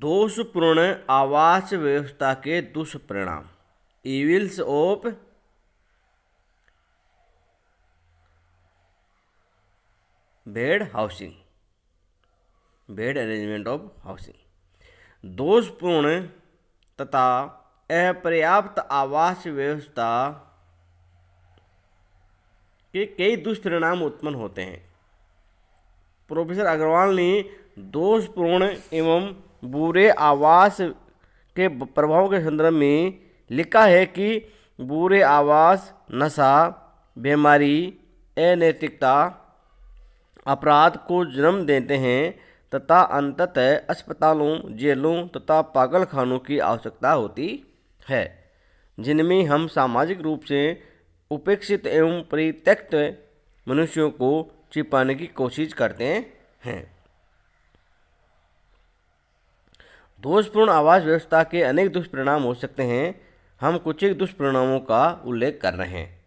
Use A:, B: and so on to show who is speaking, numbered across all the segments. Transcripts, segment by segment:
A: दोषपूर्ण आवास व्यवस्था के दुष्परिणाम। Evils of bed housing, bed arrangement of housing. दोषपूर्ण तथा अपर्याप्त आवास व्यवस्था के कई दुष्परिणाम उत्पन्न होते हैं। प्रोफेसर अग्रवाल ने दोषपूर्ण एवं बुरे आवास के प्रभाव के संदर्भ में लिखा है कि बुरे आवास नशा, बीमारी, अनैतिकता, अपराध को जन्म देते हैं तथा अंततः अस्पतालों, जेलों तथा पागलखानों की आवश्यकता होती है, जिनमें हम सामाजिक रूप से उपेक्षित एवं परित्यक्त मनुष्यों को छिपाने की कोशिश करते हैं। दोषपूर्ण आवास व्यवस्था के अनेक दुष्परिणाम हो सकते हैं। हम कुछ एक दुष्परिणामों का उल्लेख कर रहे हैं।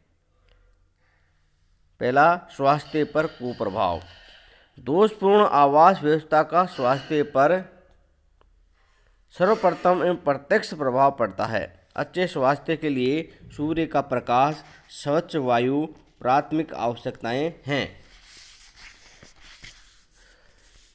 A: पहला, स्वास्थ्य पर कुप्रभाव। दोषपूर्ण आवास व्यवस्था का स्वास्थ्य पर सर्वप्रथम एवं प्रत्यक्ष प्रभाव पड़ता है। अच्छे स्वास्थ्य के लिए सूर्य का प्रकाश, स्वच्छ वायु प्राथमिक आवश्यकताएं हैं,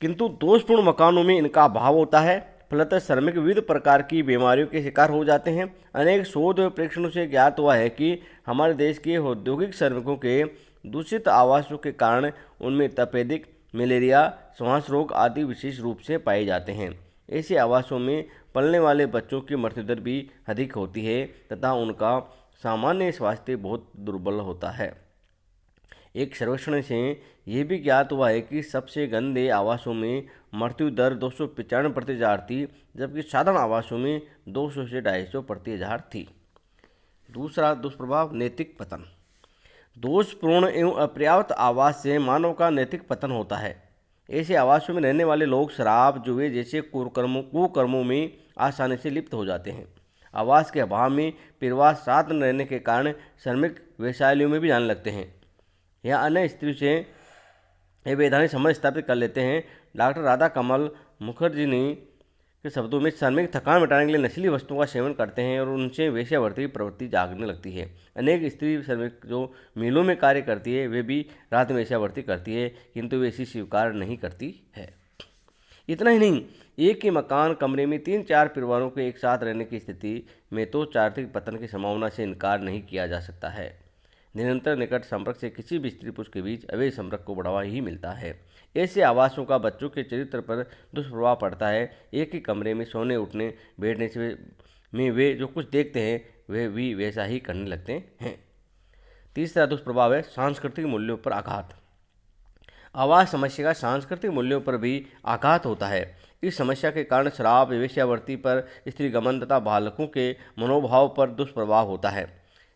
A: किंतु दोषपूर्ण मकानों में इनका अभाव होता है। फलतः श्रमिक विविध प्रकार की बीमारियों के शिकार हो जाते हैं। अनेक शोध व परीक्षणों से ज्ञात हुआ है कि हमारे देश के औद्योगिक श्रमिकों के दूषित आवासों के कारण उनमें तपेदिक, मलेरिया, श्वास रोग आदि विशेष रूप से पाए जाते हैं। ऐसे आवासों में पलने वाले बच्चों की मृत्यु दर भी अधिक होती है तथा उनका सामान्य स्वास्थ्य बहुत दुर्बल होता है। एक सर्वेक्षण से यह भी ज्ञात हुआ है कि सबसे गंदे आवासों में मृत्यु दर 295 प्रति हज़ार थी, जबकि साधारण आवासों में 200 से 250 प्रति हज़ार थी। दूसरा दुष्प्रभाव, नैतिक पतन। दोषपूर्ण एवं अपर्याप्त आवास से मानव का नैतिक पतन होता है। ऐसे आवासों में रहने वाले लोग शराब, जुए जैसे कुकर्मों में आसानी से लिप्त हो जाते हैं। आवास के अभाव में परिवार साथ न रहने के कारण श्रमिक वैशालियों में भी जाने लगते हैं या अन्य स्त्रियों से अवैधानिक संबंध स्थापित कर लेते हैं। डॉक्टर राधा कमल मुखर्जी ने के शब्दों में श्रमिक थकान मिटाने के लिए नशीली वस्तुओं का सेवन करते हैं और उनसे वेश्यावृत्ति की प्रवृत्ति जागने लगती है। अनेक स्त्री श्रमिक जो मिलों में कार्य करती है वे भी रात में वेश्यावृत्ति करती है, किंतु वे इसी स्वीकार नहीं करती है। इतना ही नहीं, एक ही मकान कमरे में 3-4 परिवारों के एक साथ रहने की स्थिति में तो चारित्रिक पतन की संभावना से इनकार नहीं किया जा सकता है। निरंतर निकट संपर्क से किसी भी स्त्री पुरुष के बीच अवैध संपर्क को बढ़ावा ही मिलता है। ऐसे आवासों का बच्चों के चरित्र पर दुष्प्रभाव पड़ता है। एक ही कमरे में सोने, उठने, बैठने से में वे जो कुछ देखते हैं वे भी वैसा ही करने लगते हैं। तीसरा दुष्प्रभाव है सांस्कृतिक मूल्यों पर आघात। आवास समस्या का सांस्कृतिक मूल्यों पर भी आघात होता है। इस समस्या के कारण शराब, वेश्यावृत्ति पर, स्त्री गमन तथा बालकों के मनोभाव पर दुष्प्रभाव होता है।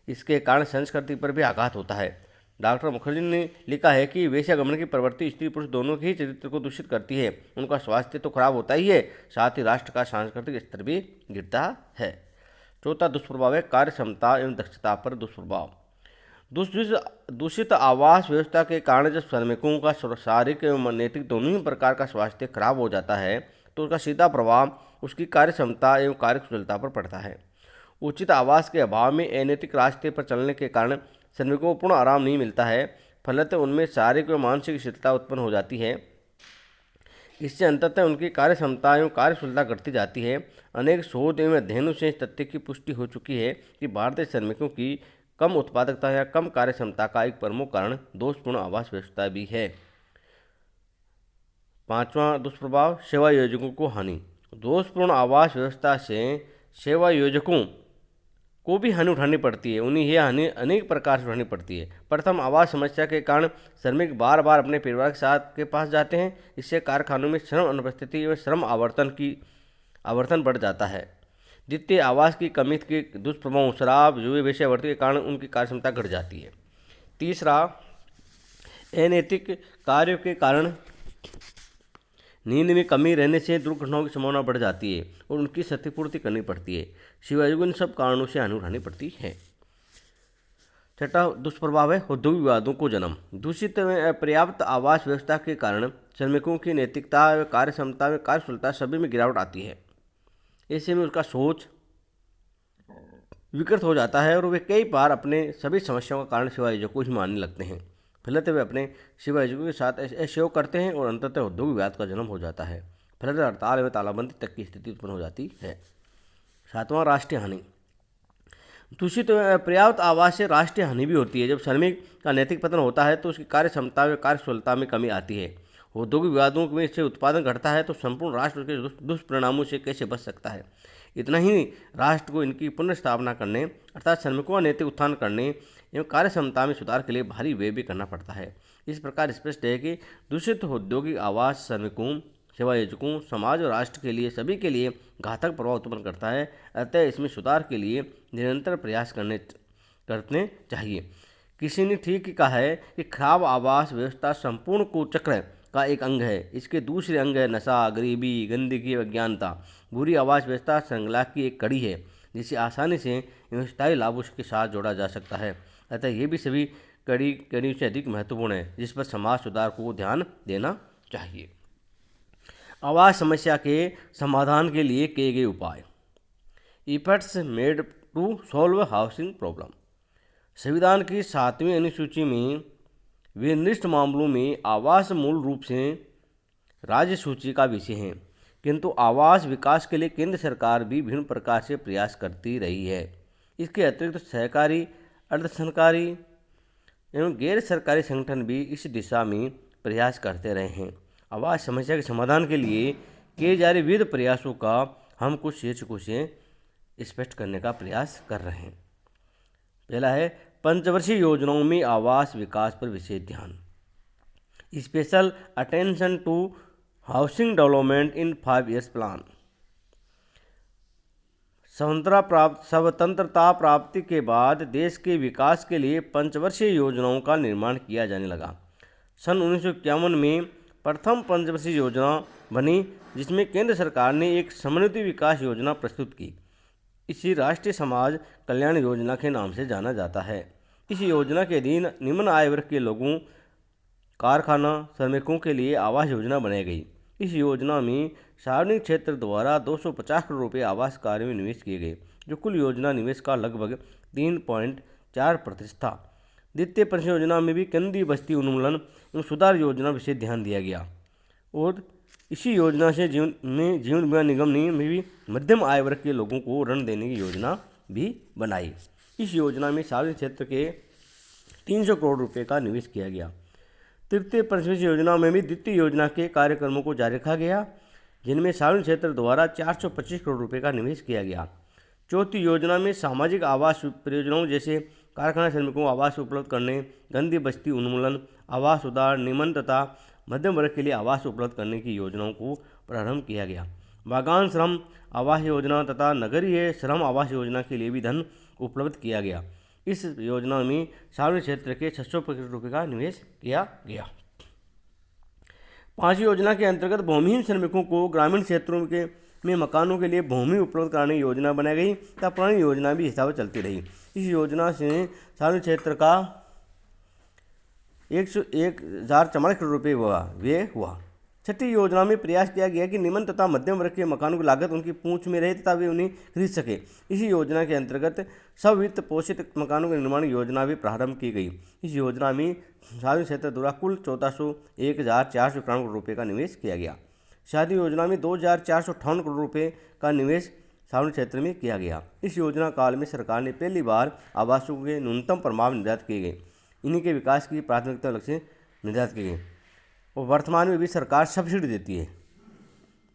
A: इसके कारण संस्कृति पर भी आघात होता है। डॉक्टर मुखर्जी ने लिखा है कि वेश्यागमन की प्रवृत्ति स्त्री पुरुष दोनों के ही चरित्र को दूषित करती है। उनका स्वास्थ्य तो खराब होता ही है, साथ ही राष्ट्र का सांस्कृतिक स्तर भी गिरता है। चौथा दुष्प्रभाव है कार्य क्षमता एवं दक्षता पर दुष्प्रभाव। दूषित आवास व्यवस्था के कारण जब श्रमिकों का शारीरिक एवं नैतिक दोनों ही प्रकार का स्वास्थ्य खराब हो जाता है तो उसका सीधा प्रभाव उसकी कार्य क्षमता एवं कार्यकुशलता पर पड़ता है। उचित आवास के अभाव में अनैतिक रास्ते पर चलने के कारण श्रमिकों को पूर्ण आराम नहीं मिलता है। फलतः उनमें शारीरिक व मानसिक शिथिलता उत्पन्न हो जाती है। इससे अंततः उनकी कार्य क्षमता एवं कार्यकुशलता घटती जाती है। अनेक शोध एवं अध्ययनों से इस तथ्य की पुष्टि हो चुकी है कि भारतीय श्रमिकों की कम उत्पादकता या कम कार्य क्षमता का एक प्रमुख कारण दोषपूर्ण आवास व्यवस्था भी है। पांचवा दुष्प्रभाव, सेवा योजकों को हानि। दोषपूर्ण आवास व्यवस्था से सेवा योजकों को भी हानि उठानी पड़ती है। उन्हें यह हानि अनेक प्रकार से उठानी पड़ती है। प्रथम, आवास समस्या के कारण श्रमिक बार बार अपने परिवार के साथ के पास जाते हैं। इससे कारखानों में श्रम अनुपस्थिति एवं श्रम आवर्तन बढ़ जाता है। द्वितीय, आवास की कमी के दुष्प्रभाव, शराब, जुए, वेश्यावृत्ति के कारण उनकी कार्यक्षमता घट जाती है। तीसरा, अनैतिक कार्यों के कारण नींद में कमी रहने से दुर्घटनाओं की संभावना बढ़ जाती है और उनकी क्षतिपूर्ति करनी पड़ती है। सिवाय इन सब कारणों से हानि उठानी पड़ती है। छठा दुष्प्रभाव है औद्योगिक विवादों को जन्म। दूषित एवं अपर्याप्त आवास व्यवस्था के कारण श्रमिकों की नैतिकता, कार्य क्षमता, कार्यकुशलता सभी में गिरावट आती है। ऐसे में उसका सोच विकृत हो जाता है और वे कई बार अपने सभी समस्याओं का कारण शिवाजी को ही मानने लगते हैं। फलतः वे अपने शिवाजी के साथ ऐसे सहयोग करते हैं और अंततः औद्योगिक विवाद का जन्म हो जाता है। फलतः हड़ताल में तालाबंदी तक की स्थिति उत्पन्न हो जाती है। सातवां, राष्ट्रीय हानि। दूषित पर्याप्त आवास से राष्ट्रीय हानि भी होती है। जब श्रमिक का नैतिक पतन होता है तो उसकी कार्य क्षमता में कार्यकुशलता में कमी आती है। औद्योगिक विवादों में से उत्पादन घटता है तो संपूर्ण राष्ट्र के दुष्परिणामों से कैसे बच सकता है। इतना ही राष्ट्र को इनकी पुनर्स्थापना करने अर्थात श्रमिकों का नैतिक उत्थान करने एवं कार्य क्षमता में सुधार के लिए भारी व्यय भी करना पड़ता है। इस प्रकार स्पष्ट है कि दूषित औद्योगिक आवास श्रमिकों, सेवायोजकों, समाज और राष्ट्र के लिए सभी के लिए घातक प्रभाव उत्पन्न करता है। अतः इसमें सुधार के लिए निरंतर प्रयास करने चाहिए। किसी ने ठीक ही कहा है कि खराब आवास व्यवस्था संपूर्ण कुचक्र का एक अंग है। इसके दूसरे अंग है नशा, गरीबी, गंदगी, अज्ञानता। बुरी आवास व्यवस्था श्रृंखला की एक कड़ी है जिसे आसानी से एवं स्थायी लाभों के साथ जोड़ा जा सकता है। अतः ये भी सभी कड़ी से अधिक महत्वपूर्ण है जिस पर समाज सुधार को ध्यान देना चाहिए। आवास समस्या के समाधान के लिए किए गए उपाय। Efforts made to solve housing problem. संविधान की 7वीं अनुसूची में विनिर्दिष्ट मामलों में आवास मूल रूप से राज्य सूची का विषय है, किंतु आवास विकास के लिए केंद्र सरकार भी विभिन्न प्रकार से प्रयास करती रही है। इसके अतिरिक्त सहकारी, अर्ध सरकारी एवं गैर सरकारी संगठन भी इस दिशा में प्रयास करते रहे हैं। आवास समस्या के समाधान के लिए किए जा रहे विविध प्रयासों का हम कुछ शीर्षकों से स्पष्ट करने का प्रयास कर रहे हैं। पहला है पंचवर्षीय योजनाओं में आवास विकास पर विशेष ध्यान। Special attention to housing development in 5 years plan. स्वतंत्रता प्राप्ति के बाद देश के विकास के लिए पंचवर्षीय योजनाओं का निर्माण किया जाने लगा। सन 1951 में प्रथम पंचवर्षीय योजना बनी जिसमें केंद्र सरकार ने एक समन्वित विकास योजना प्रस्तुत की। इसी राष्ट्रीय समाज कल्याण योजना के नाम से जाना जाता है। इस योजना के अधीन निम्न आय वर्ग के लोगों, कारखाना श्रमिकों के लिए आवास योजना बनाई गई। इस योजना में सार्वजनिक क्षेत्र द्वारा 250 करोड़ रुपये आवास कार्य में निवेश किए गए, जो कुल योजना निवेश का लगभग 3.4% था। द्वितीय पंचवर्षीय योजना में भी केंद्रीय बस्ती उन्मूलन एवं सुधार योजना विशेष ध्यान दिया गया और इसी योजना से जीवन बीमा निगम ने भी मध्यम आय वर्ग के लोगों को ऋण देने की योजना भी बनाई। इस योजना में सार्वजनिक क्षेत्र के 300 करोड़ रुपए का निवेश किया गया। तृतीय पंचवर्षीय योजना में भी द्वितीय योजना के कार्यक्रमों को जारी रखा गया, जिनमें सार्वजनिक क्षेत्र द्वारा 425 करोड़ रुपए का निवेश किया गया। चौथी योजना में सामाजिक आवास परियोजनाओं जैसे कारखाना श्रमिकों को आवास उपलब्ध करने, गंदी बस्ती उन्मूलन, आवास सुधार, निम्न तथा मध्यम वर्ग के लिए आवास उपलब्ध करने की योजनाओं को प्रारंभ किया गया। बागान श्रम आवास योजना तथा नगरीय श्रम आवास योजना के लिए भी धन उपलब्ध किया गया। इस योजना में सार्वजनिक क्षेत्र के 600 करोड़ रुपये का निवेश किया गया। पांचवी योजना के अंतर्गत भूमिहीन श्रमिकों को ग्रामीण क्षेत्रों में मकानों के लिए भूमि उपलब्ध कराने की योजना बनाई गई तथा पुरानी योजना भी हिसाब से चलती रही। इस योजना से सार्वजनिक क्षेत्र का 1,044 करोड़ रुपये व्यय हुआ। छठी योजना में प्रयास किया गया कि निम्न तथा मध्यम वर्ग के मकानों की लागत उनकी पूंछ में रहे तथा वे उन्हें खरीद सके। इसी योजना के अंतर्गत सब वित्त पोषित मकानों के निर्माण योजना भी प्रारंभ की गई। इस योजना में सार्वजनिक क्षेत्र द्वारा कुल 1,491 करोड़ रुपये का निवेश किया गया। शादी योजना में 2,458 करोड़ रुपये का निवेश सार्वजनिक क्षेत्र में किया गया। इस योजना काल में सरकार ने पहली बार आवासों के न्यूनतम प्रमाण निर्धारित किए गए। इन्हीं के विकास की प्राथमिकता लक्ष्य निर्धारित किए गए और वर्तमान में भी सरकार सब्सिडी देती है।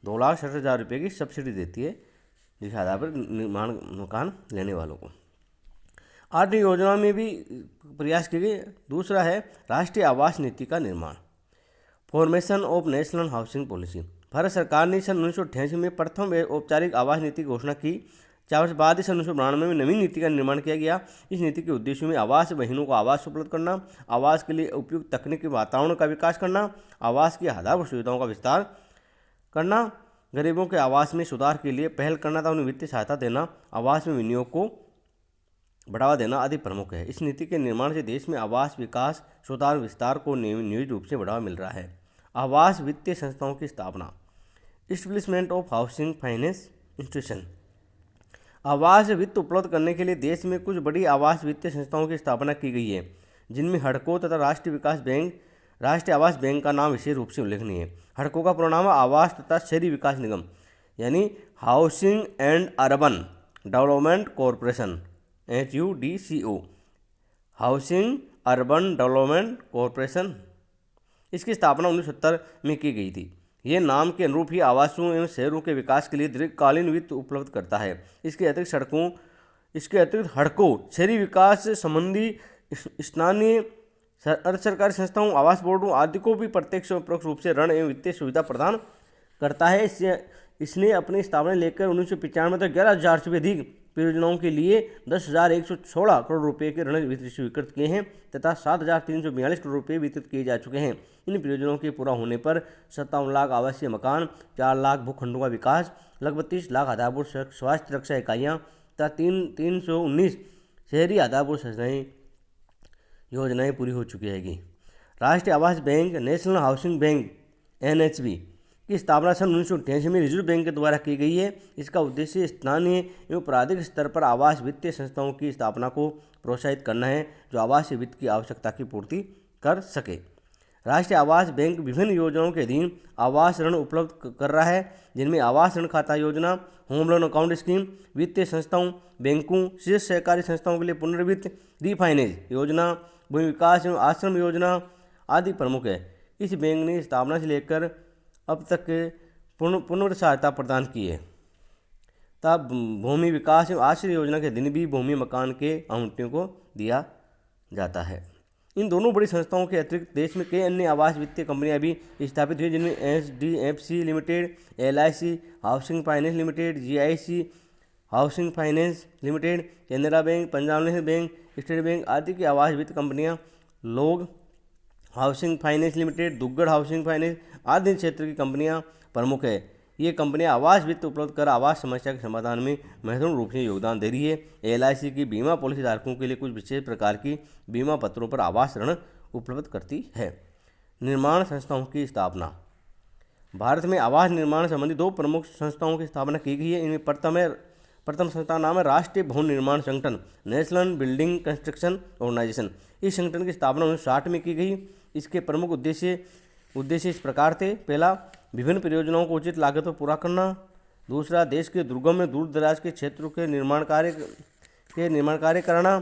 A: 2,60,000 रुपये की सब्सिडी देती है जिस आधार पर निर्माण मकान लेने वालों को। आठवीं योजना में भी प्रयास किए गए। दूसरा है राष्ट्रीय आवास नीति का निर्माण, formation of national housing policy. Bharat सरकार ने सन 1988 में प्रथम औपचारिक आवास नीति की घोषणा की। 4 वर्ष बाद ही सन 1992 में नवीन नीति का निर्माण किया गया। इस नीति के उद्देश्यों में आवास विहीनों को आवास उपलब्ध करना, आवास के लिए उपयुक्त तकनीकी वातावरण का विकास करना, आवास की आधारभूत सुविधाओं का विस्तार करना, गरीबों के आवास में सुधार के लिए पहल करना तथा उन्हें वित्तीय सहायता देना, आवास में विनियोग को बढ़ावा देना आदि प्रमुख है। इस नीति के निर्माण से देश में आवास विकास, सुधार, विस्तार को नियोजित रूप से बढ़ावा मिल रहा है। आवास वित्तीय संस्थाओं की स्थापना, establishment of housing finance institution. आवास वित्त उपलब्ध करने के लिए देश में कुछ बड़ी आवास वित्तीय संस्थाओं की स्थापना की गई है, जिनमें हडको तथा राष्ट्रीय आवास बैंक का नाम विशेष रूप से उल्लेखनीय है। हडको का पूरा नाम है आवास तथा शहरी विकास निगम, यानी housing and urban development corporation, HUDCO, housing urban development corporation. इसकी स्थापना 1970 में की गई थी। ये नाम के अनुरूप ही आवासों एवं शहरों के विकास के लिए दीर्घकालीन वित्त उपलब्ध करता है। इसके अतिरिक्त हडको शहरी विकास संबंधी स्थानीय अर्ध सरकारी संस्थाओं, आवास बोर्डों आदि को भी प्रत्यक्ष और परोक्ष रूप से ऋण एवं वित्तीय सुविधा प्रदान करता है। इसने अपनी स्थापना लेकर 1995 तक 11,000 से भी अधिक परियोजनाओं के लिए 10,116 करोड़ रुपए के ऋण स्वीकृत किए हैं तथा 7,342 करोड़ रुपए वितरित किए जा चुके हैं। इन परियोजनाओं के पूरा होने पर 57 लाख आवासीय मकान, 4 लाख भूखंडों का विकास, लगभग 30 लाख आधारभूत स्वास्थ्य रक्षा इकाइयाँ तथा 319 शहरी आधारभूत योजनाएं पूरी हो चुकी हैगी। राष्ट्रीय आवास bank, national housing bank NHB की स्थापना सन 1988 में रिजर्व बैंक के द्वारा की गई है। इसका उद्देश्य स्थानीय एवं प्रादेशिक स्तर पर आवास वित्तीय संस्थाओं की स्थापना को प्रोत्साहित करना है, जो आवासीय वित्त की आवश्यकता की पूर्ति कर सके। राष्ट्रीय आवास बैंक विभिन्न योजनाओं के अधीन आवास ऋण उपलब्ध कर रहा है, जिनमें आवास ऋण खाता योजना, होम लोन अकाउंट स्कीम, वित्तीय संस्थाओं, बैंकों, शीर्ष सहकारी संस्थाओं के लिए पुनर्वित्त, रीफाइनेंस योजना, भूमि विकास एवं आश्रम योजना आदि प्रमुख है। इस बैंक ने स्थापना से लेकर अब तक पुनर्वित्त सहायता प्रदान की है। तब भूमि विकास एवं आश्रय योजना के दिन भी भूमि मकान के आवंटियों को दिया जाता है। इन दोनों बड़ी संस्थाओं के अतिरिक्त देश में कई अन्य आवास वित्तीय कंपनियां भी स्थापित हुई, जिनमें HDFC limited, LIC housing finance limited, GIC housing finance limited, Canara bank, Punjab national bank, state bank आदि की आवास वित्त कंपनियां, लोग housing finance limited, Duggar housing finance आदि क्षेत्र की कंपनियां प्रमुख है। ये कंपनियां आवास वित्त उपलब्ध कर आवास समस्या के समाधान में महत्वपूर्ण रूप से योगदान दे रही है। LIC की बीमा पॉलिसी धारकों के लिए कुछ विशेष प्रकार की बीमा पत्रों पर आवास ऋण उपलब्ध करती है। निर्माण संस्थाओं की स्थापना। भारत में आवास निर्माण संबंधी 2 प्रमुख संस्थाओं की स्थापना की गई है। इनमें प्रथम संस्था का नाम है राष्ट्रीय भवन निर्माण संगठन, नेशनल बिल्डिंग कंस्ट्रक्शन ऑर्गेनाइजेशन। इस संगठन की स्थापना 1960 में की गई। इसके प्रमुख उद्देश्य इस प्रकार थे। पहला, विभिन्न परियोजनाओं को उचित लागत पर पूरा करना। दूसरा, देश के दुर्गम में दूर दराज के क्षेत्रों के निर्माण कार्य करना।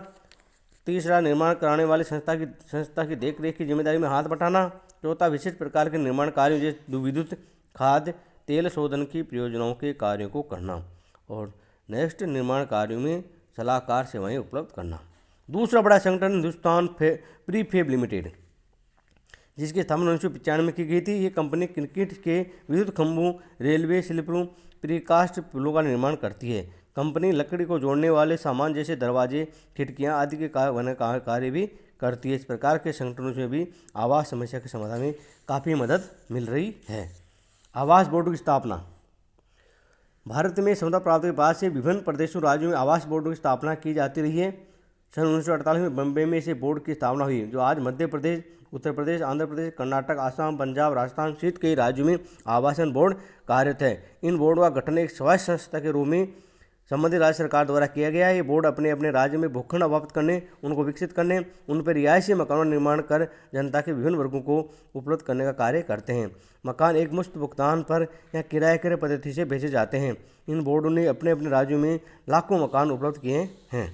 A: तीसरा, निर्माण कराने वाली संस्था की देखरेख की जिम्मेदारी में हाथ बटाना। चौथा, विशेष प्रकार के निर्माण कार्यों जैसे विद्युत, खाद्य, तेल शोधन की परियोजनाओं के कार्यों को करना। और नेक्स्ट, निर्माण कार्यों में सलाहकार सेवाएं उपलब्ध करना। दूसरा बड़ा संगठन हिंदुस्तान प्रीफेब लिमिटेड, जिसकी स्थापना 1995 में की गई थी। ये कंपनी कंक्रीट के विद्युत खंभों, रेलवे स्लीपरों, प्रीकास्ट पुलों का निर्माण करती है। कंपनी लकड़ी को जोड़ने वाले सामान जैसे दरवाजे, खिड़कियां आदि के कार्य भी करती है। इस प्रकार के संगठनों से भी आवास समस्या के समाधान में काफ़ी मदद मिल रही है। आवास बोर्डों की स्थापना। भारत में स्वतंत्रता प्राप्ति के बाद से विभिन्न प्रदेशों राज्यों में आवास बोर्डों की स्थापना की जाती रही है। सन 1948 में बम्बई में इसे बोर्ड की स्थापना हुई, जो आज मध्य प्रदेश, उत्तर प्रदेश, आंध्र प्रदेश, कर्नाटक, आसाम, पंजाब, राजस्थान सहित कई राज्यों में आवासन बोर्ड कार्यरत है। इन बोर्डों का गठन एक स्वायत्त संस्था के रूप में संबंधित राज्य सरकार द्वारा किया गया है। ये बोर्ड अपने अपने राज्य में भूखंड अभावित करने, उनको विकसित करने, उन पर रिहायशी मकानों का निर्माण कर जनता के विभिन्न वर्गों को उपलब्ध करने का कार्य करते हैं। मकान एक मुश्त भुगतान पर या किराए क्रय पद्धति से बेचे जाते हैं। इन बोर्डों ने अपने अपने राज्यों में लाखों मकान उपलब्ध किए हैं,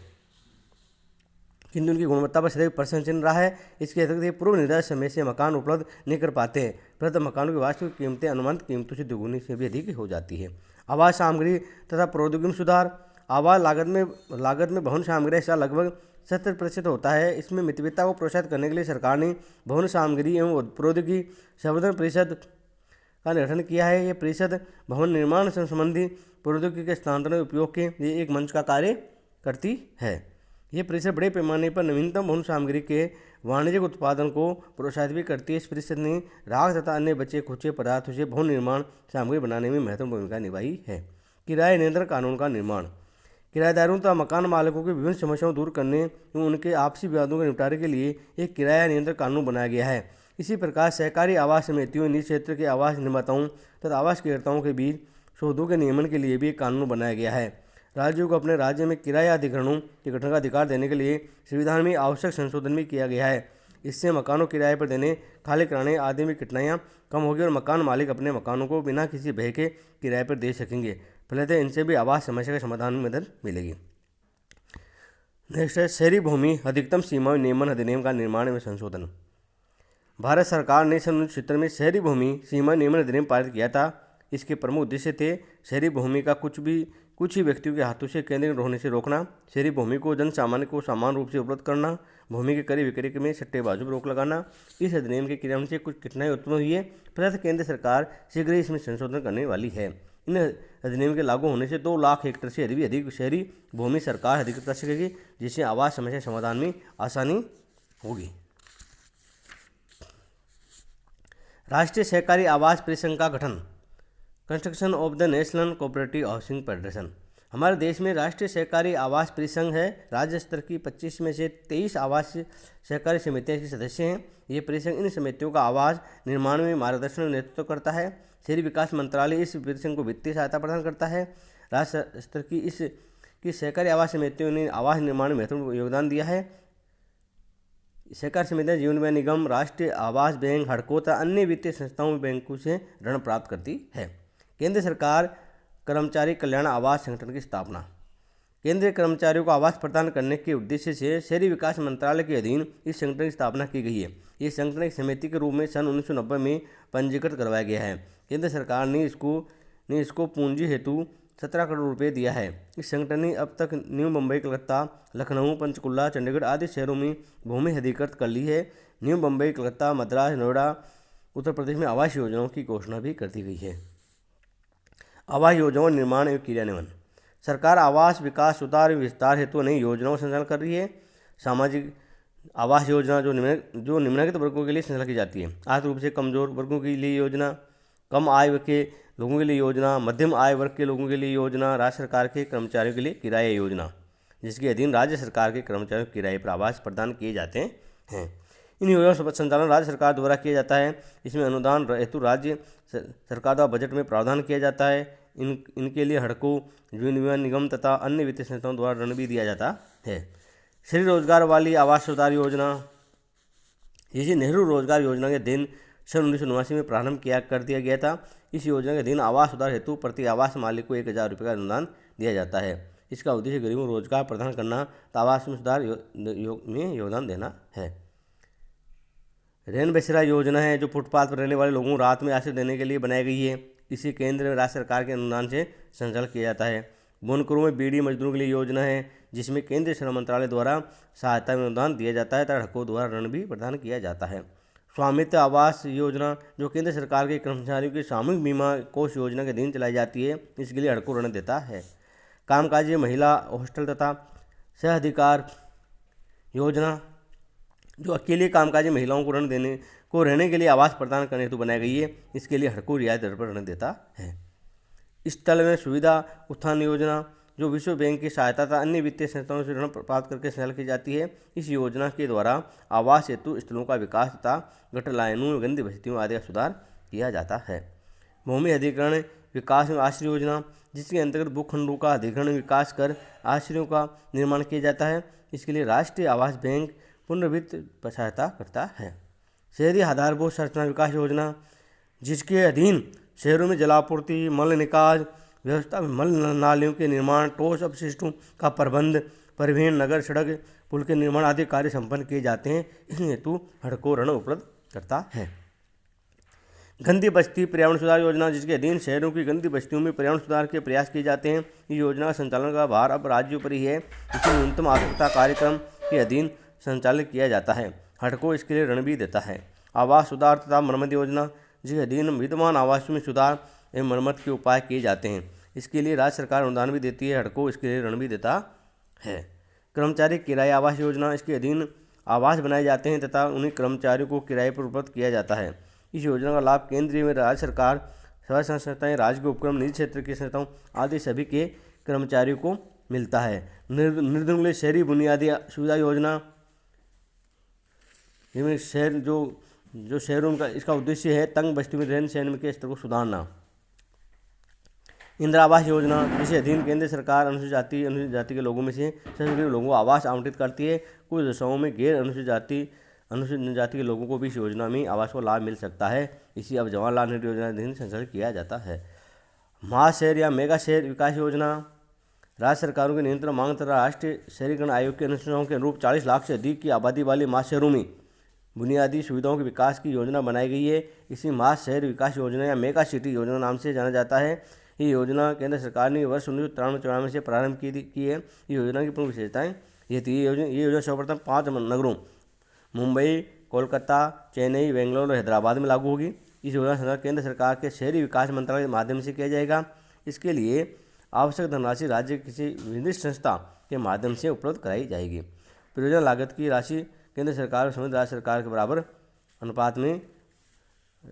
A: किंतु उनकी गुणवत्ता पर सदैव प्रश्न चिन्ह रहा है। इसके अतिरिक्त पूर्व निर्धारित समय से मकान उपलब्ध नहीं कर पाते हैं। प्रति मकानों की वास्तविक कीमतें अनुमानित कीमतों से दोगुनी से भी अधिक हो जाती है। आवास सामग्री तथा प्रौद्योगिकी में सुधार। आवास लागत में भवन सामग्री हिस्सा लगभग 70% होता है। इसमें मितव्ययिता को प्रोत्साहित करने के लिए सरकार ने भवन सामग्री एवं प्रौद्योगिकी संवर्धन परिषद का गठन किया है। यह परिषद भवन निर्माण से संबंधी प्रौद्योगिकी के स्थानांतरण उपयोग के लिए एक मंच का कार्य करती है। यह परिषद बड़े पैमाने पर नवीनतम भवन सामग्री के वाणिज्यिक उत्पादन को प्रोत्साहित भी करती है। इस परिषद ने राख तथा अन्य बचे खुचे पदार्थों से भवन निर्माण सामग्री बनाने में महत्वपूर्ण भूमिका निभाई है। किराया नियंत्रण कानून का निर्माण। किराएदारों तथा मकान मालिकों की विभिन्न समस्याओं दूर करने एवं उनके आपसी विवादों के निपटारे के लिए एक किराया नियंत्रण कानून बनाया गया है। इसी प्रकार सहकारी आवास समितियों, निजी क्षेत्र के आवास निर्माताओं तथा आवास क्रेताओं के बीच सौदों के नियमन के लिए भी एक कानून बनाया गया है। राज्यों को अपने राज्य में किराए अधिग्रहणों के गठन का अधिकार देने के लिए संविधान में आवश्यक संशोधन भी किया गया है। इससे मकानों किराए पर देने, खाली कराने आदि में कठिनाइयाँ कम होगी और मकान मालिक अपने मकानों को बिना किसी भय के किराए पर दे सकेंगे। फलतः इनसे भी आवास समस्या के समाधान में मदद मिलेगी। नेक्स्ट है शहरी भूमि अधिकतम सीमा नियमन अधिनियम का निर्माण में संशोधन। भारत सरकार ने सन 1970 में शहरी भूमि सीमा नियमन अधिनियम पारित किया था। इसके प्रमुख उद्देश्य थे शहरी भूमि का कुछ ही व्यक्तियों के हाथों से केंद्रीय होने से रोकना, शहरी भूमि को जन सामान्य को समान रूप से उपलब्ध करना, भूमि के क्रय विक्रय में सट्टेबाजों पर रोक लगाना। इस अधिनियम के क्रियान्वयन से कुछ कठिनाई उत्पन्न हुई है, तथा केंद्र सरकार शीघ्र ही इसमें संशोधन करने वाली है। इन अधिनियम के लागू होने से 2 लाख हेक्टेयर से भी अधिक शहरी भूमि सरकार अधिकृत कर सकेगी, जिससे आवास समस्या समाधान में आसानी होगी। राष्ट्रीय सहकारी आवास परिसंघ का गठन, construction of the national cooperative housing federation. हमारे देश में राष्ट्रीय सहकारी आवास परिसंघ है। राज्य स्तर की 25 में से 23 आवास सहकारी समितियां इसके सदस्य हैं। ये परिसंघ इन समितियों का आवास निर्माण में मार्गदर्शन और नेतृत्व करता है। शहरी विकास मंत्रालय इस परिसंघ को वित्तीय सहायता प्रदान करता है। राज्य स्तर की सहकारी आवास समितियों ने आवास निर्माण में महत्वपूर्ण योगदान दिया है। सहकारी समितियां जीवन बीमा निगम, राष्ट्रीय आवास बैंक, हडको तथा अन्य वित्तीय संस्थाओं बैंकों से ऋण प्राप्त करती है। केंद्र सरकार कर्मचारी कल्याण आवास संगठन की स्थापना। केंद्रीय कर्मचारियों को आवास प्रदान करने के उद्देश्य से शहरी विकास मंत्रालय के अधीन इस संगठन की स्थापना की गई है। ये संगठन एक समिति के रूप में सन 1990 में पंजीकृत करवाया गया है। केंद्र सरकार ने इसको पूंजी हेतु 17 करोड़ रुपये दिया है। इस संगठन ने अब तक न्यू मुंबई, कलकत्ता, लखनऊ, पंचकुला, चंडीगढ़ आदि शहरों में भूमि अधिकृत कर ली है। न्यू मुंबई, कलकत्ता, मद्रास, नोएडा, उत्तर प्रदेश में आवास योजनाओं की घोषणा भी कर दी गई है। आवास योजनाओं निर्माण एवं क्रियान्वयन। सरकार आवास विकास, सुधार एवं विस्तार हेतु नई योजनाओं का संचालन कर रही है। सामाजिक आवास योजना जो निम्नलिखित वर्गों के लिए संचालित की जाती है। आर्थिक रूप से कमजोर वर्गों के लिए योजना, कम आय के लोगों के लिए योजना, मध्यम आय वर्ग के लोगों के लिए योजना, राज्य सरकार के कर्मचारियों के लिए किराया योजना, जिसके अधीन राज्य सरकार के कर्मचारियों को किराए पर आवास प्रदान किए जाते हैं। इन योजनाओं का संचालन राज्य सरकार द्वारा किया जाता है। इसमें अनुदान हेतु राज्य सरकार द्वारा बजट में प्रावधान किया जाता है। इनके लिए हडको, जीवन बीमा निगम तथा अन्य वित्तीय संस्थाओं द्वारा ऋण भी दिया जाता है। शहरी रोजगार वाली आवास सुधार योजना, जिसे नेहरू रोजगार योजना के अधीन सन 1989 में प्रारंभ कर दिया गया था। इस योजना के अधीन आवास सुधार हेतु प्रति आवास मालिक को 1000 रुपये का अनुदान दिया जाता है। इसका उद्देश्य गरीबों को रोजगार प्रदान करना तथा आवास में सुधार में योगदान देना है। रैन बसेरा योजना है, जो फुटपाथ पर रहने वाले लोगों को रात में आश्रय देने के लिए बनाई गई है। इसे केंद्र और राज्य सरकार के अनुदान से संचालित किया जाता है। बुनकरों में बीड़ी मजदूरों के लिए योजना है, जिसमें केंद्रीय श्रम मंत्रालय द्वारा सहायता में अनुदान दिया जाता है तथा हडको द्वारा ऋण भी प्रदान किया जाता है। स्वामित्व आवास योजना, जो केंद्र सरकार के कर्मचारियों की सामूहिक बीमा कोष योजना के अधीन चलाई जाती है, इसके लिए हडको ऋण देता है। कामकाजी महिला हॉस्टल तथा सह अधिकार योजना, जो अकेले कामकाजी महिलाओं को रहने के लिए आवास प्रदान करने हेतु बनाई गई है। इसके लिए हडको रियायत दर पर ऋण देता है। स्थल में सुविधा उत्थान योजना, जो विश्व बैंक की सहायता तथा अन्य वित्तीय संस्थाओं से ऋण प्राप्त करके संचालित की जाती है। इस योजना के द्वारा आवास हेतु स्थलों का विकास तथा गटर लाइनों, गंदी बस्तियों आदि का सुधार किया जाता है। भूमि अधिग्रहण विकास एवं आश्रय योजना, जिसके अंतर्गत भूखंडों का अधिग्रहण विकास कर आश्रयों का निर्माण किया जाता है। इसके लिए राष्ट्रीय आवास बैंक पुनर्वित्त सहायता करता है। शहरी आधारभूत संरचना विकास योजना, जिसके अधीन शहरों में जलापूर्ति, मल निकास व्यवस्था, मल नालियों के निर्माण, ठोस अपशिष्टों का प्रबंध, परिवहन, नगर सड़क, पुल के निर्माण आदि कार्य संपन्न किए जाते हैं। इस हेतु हडको ऋण उपलब्ध करता है। गंदी बस्ती पर्यावरण सुधार योजना, जिसके अधीन शहरों की गंदी बस्तियों में पर्यावरण सुधार के प्रयास किए जाते हैं। इस योजना का संचालन का भार अब राज्यों पर ही है। इसे न्यूनतम आवश्यकता कार्यक्रम के अधीन संचालित किया जाता है। हडको इसके लिए ऋण भी देता है। आवास सुधार तथा मरम्मत योजना, जिसके अधीन विद्यमान आवासों में सुधार एवं मरम्मत के उपाय किए जाते हैं। इसके लिए राज्य सरकार अनुदान भी देती है। हडको इसके लिए ऋण भी देता है। कर्मचारी किराए आवास योजना, इसके अधीन आवास बनाए जाते हैं तथा उन्हें कर्मचारियों को किराए पर उपलब्ध किया जाता है। इस योजना का लाभ केंद्रीय में राज्य सरकार, स्वयं संस्थाएं, राज्य के उपक्रम, निजी क्षेत्र की संस्थाओं आदि सभी के कर्मचारियों को मिलता है। निर्धनों के लिए शहरी बुनियादी सुविधा योजना, जिसमें शहर जो शहरों का इसका उद्देश्य है तंग बस्ती में रहन सहन के स्तर को सुधारना। इंदिरा आवास योजना, जिसके अधीन केंद्र सरकार अनुसूचित जाति के लोगों में से सबसे लोगों को आवास आवंटित करती है। कुछ दशकों में गैर अनुसूचित जाति के लोगों को भी इस योजना में आवास को लाभ मिल सकता है। इसी अब जवाहरलाल नेहरू योजना के अधीन संचालित किया जाता है। महाशहर या मेगा शहर विकास योजना, राज्य सरकारों के नियंत्रण मांग तथा राष्ट्रीय शहरीकरण आयोग की अनुशंसाओं के अनुरूप 40 लाख से अधिक की आबादी वाले महाशहरों में बुनियादी सुविधाओं के विकास की योजना बनाई गई है। इसी महाशहर विकास योजना या मेगा सिटी योजना नाम से जाना जाता है। ये योजना केंद्र सरकार ने वर्ष 1993-94 से प्रारंभ की है। ये योजना की प्रमुख विशेषताएं ये थी। ये योजना सर्वप्रथम 5 नगरों मुंबई, कोलकाता, चेन्नई, बेंगलोर और हैदराबाद में लागू होगी। इस योजना का केंद्र सरकार के शहरी विकास मंत्रालय के माध्यम से किया जाएगा। इसके लिए आवश्यक धनराशि राज्य किसी निर्दिष्ट संस्था के माध्यम से उपलब्ध कराई जाएगी। परियोजना लागत की राशि केंद्र सरकार और संबंधित राज्य सरकार के बराबर अनुपात में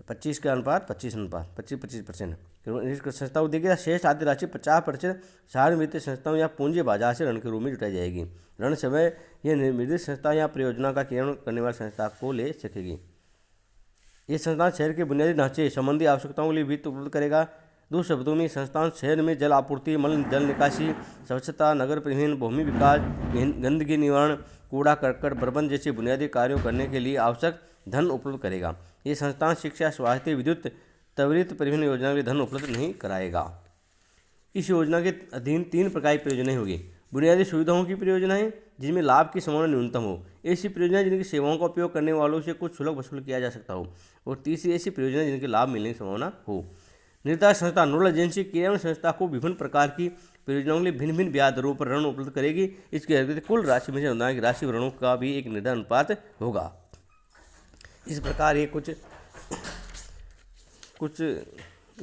A: 25 के अनुपात 25% संस्था को देगी। शेष आधी राशि 50% सार्वजनिक वित्तीय संस्थाओं या पूंजी बाजार से ऋण के रूप में जुटाई जाएगी। ऋण समय यह निर्दिष्ट संस्था या परियोजना का क्रियान्वयन करने वाली संस्था को ले सकेगी। ये संस्थान शहर के बुनियादी ढांचे संबंधी आवश्यकताओं के लिए वित्त उपलब्ध करेगा। दूसरे शब्दों में संस्थान शहर में जल आपूर्ति, जल निकासी, स्वच्छता, नगर परिवहन, भूमि विकास, गंदगी निवारण, कूड़ा करकट प्रबंधन जैसे बुनियादी कार्यों करने के लिए आवश्यक धन उपलब्ध करेगा। ये संस्थान शिक्षा, स्वास्थ्य, विद्युत, त्वरित परिवहन योजना के लिए धन उपलब्ध नहीं कराएगा। इस योजना के अधीन 3 प्रकार की परियोजनाएं होगी। बुनियादी सुविधाओं की परियोजनाएं जिनमें लाभ की संभावना न्यूनतम हो, ऐसी परियोजनाएं जिनकी सेवाओं का उपयोग करने वालों से कुछ शुल्क वसूल किया जा सकता हो, और तीसरी ऐसी परियोजनाएं जिनके लाभ मिलने की संभावना हो। निर्धारित संस्था नोडल एजेंसी क्रियान्वयन संस्था को विभिन्न प्रकार की परियोजनाओं के लिए भिन्न भिन्न ब्याज दरों पर ऋण उपलब्ध करेगी। इसके अतिरिक्त कुल राशि में से अनुदान की राशि ऋणों का भी एक निर्धारित अनुपात होगा। इस प्रकार ये कुछ